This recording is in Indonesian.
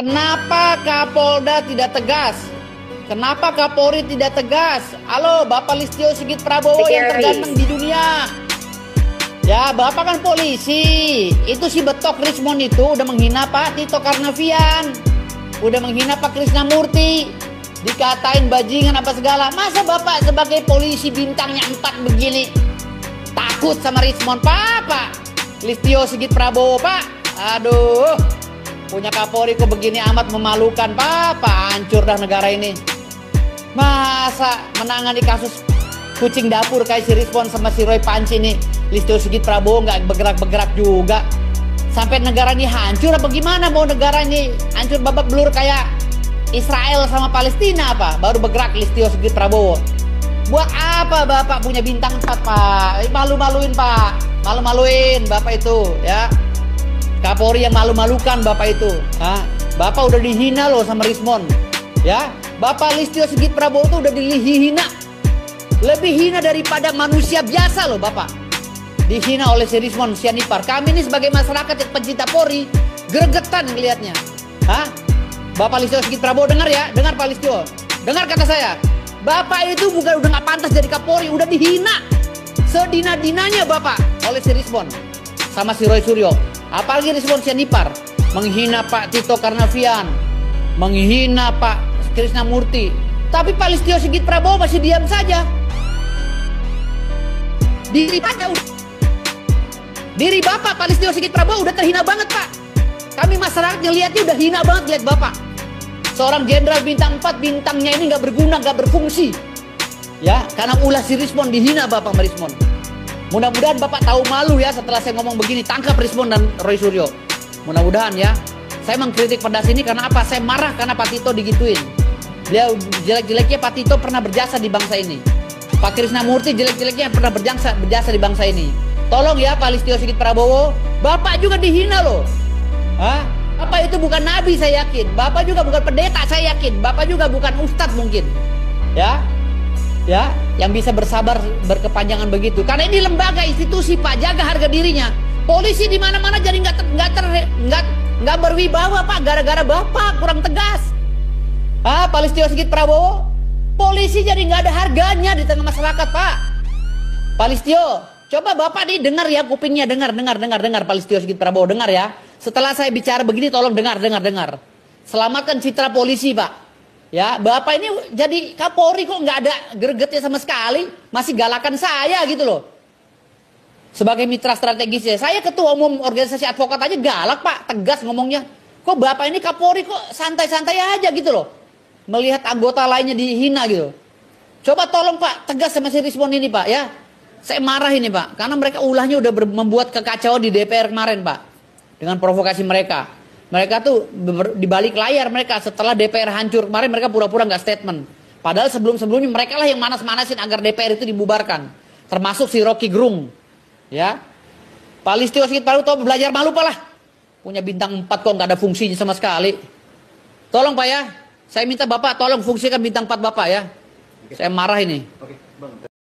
Kenapa Kapolda tidak tegas? Kenapa Kapolri tidak tegas? Halo, Bapak Listio Sigit Prabowo yang terganteng di dunia. Ya, Bapak kan polisi. Itu si betok Rismon itu udah menghina Pak Tito Karnavian. Udah menghina Pak Krisnamurti. Dikatain bajingan apa segala. Masa Bapak sebagai polisi bintangnya 4 begini takut sama Rismon? Pak Listio Sigit Prabowo, Pak. Aduh. Punya Kapolri kok begini amat memalukan, Pak. Hancur dah negara ini. Masa menangani kasus kucing dapur kayak si Rismon sama si Roy Panci nih, Listio Sigit Prabowo nggak bergerak-bergerak juga. Sampai negara ini hancur apa gimana? Mau negara ini hancur babak belur kayak Israel sama Palestina apa? Baru bergerak Listio Sigit Prabowo. Buat apa Bapak punya bintang 4, Pak? Malu-maluin, Pak. Malu-maluin Bapak itu, ya. Kapolri yang malu-malukan Bapak itu. Hah? Bapak udah dihina loh sama Rismon. Ya, Bapak Listio Sigit Prabowo itu udah dihina. Lebih hina daripada manusia biasa loh Bapak. Dihina oleh si Rismon Sianipar. Kami ini sebagai masyarakat yang pencinta Polri gregetan ngelihatnya. Hah? Bapak Listio Sigit Prabowo dengar ya, dengar Pak Listio. Dengar kata saya. Bapak itu bukan udah nggak pantas jadi Kapolri, udah dihina sedina-dinanya Bapak oleh si Rismon sama si Roy Suryo. Apalagi Rismon Sianipar menghina Pak Tito Karnavian, menghina Pak Krisnamurti. Tapi Pak Listio Sigit Prabowo masih diam saja. Diri Bapak Pak Listio Sigit Prabowo udah terhina banget, Pak. Kami masyarakat ngeliatnya udah hina banget lihat Bapak. Seorang jenderal bintang 4, bintangnya ini nggak berguna, nggak berfungsi. Ya, karena ulah si Rismon dihina Bapak sama Rismon. Mudah-mudahan Bapak tahu malu ya setelah saya ngomong begini. Tangkap Rismon dan Roy Suryo. Mudah-mudahan ya. Saya mengkritik pedas ini karena apa? Saya marah karena Pak Tito digituin. Dia jelek-jeleknya Pak Tito pernah berjasa di bangsa ini. Pak Krisnamurti jelek-jeleknya pernah berjasa di bangsa ini. Tolong ya Pak Listio Sigit Prabowo. Bapak juga dihina loh. Hah? Bapak itu bukan nabi saya yakin. Bapak juga bukan pendeta saya yakin. Bapak juga bukan ustadz mungkin. Ya. Ya, yang bisa bersabar berkepanjangan begitu. Karena ini lembaga institusi Pak, jaga harga dirinya. Polisi di mana-mana jadi nggak berwibawa Pak, gara-gara Bapak kurang tegas. Pak Listio Sigit Prabowo, polisi jadi nggak ada harganya di tengah masyarakat Pak. Pak Listio, coba Bapak nih dengar ya kupingnya, dengar Pak Listio Sigit Prabowo, dengar ya. Setelah saya bicara begini tolong dengar. Selamatkan citra polisi Pak. Ya, Bapak ini jadi Kapolri kok nggak ada gregetnya sama sekali, masih galakan saya gitu loh. Sebagai mitra strategis saya ketua umum organisasi advokat aja galak Pak, tegas ngomongnya. Kok Bapak ini Kapolri kok santai-santai aja gitu loh. Melihat anggota lainnya dihina gitu. Coba tolong Pak, tegas sama si Rismon ini Pak ya. Saya marah ini Pak, karena mereka ulahnya udah membuat kekacauan di DPR kemarin Pak. Dengan provokasi mereka. Mereka tuh di balik layar mereka setelah DPR hancur kemarin mereka pura-pura nggak statement. Padahal sebelum-sebelumnya mereka lah yang manas-manasin agar DPR itu dibubarkan. Termasuk si Rocky Gerung. Ya. Pak Listio Sigit Prabowo belajar malu Pak lah. Punya bintang 4 kok nggak ada fungsinya sama sekali. Tolong Pak ya. Saya minta Bapak tolong fungsikan bintang 4 Bapak ya. Saya marah ini.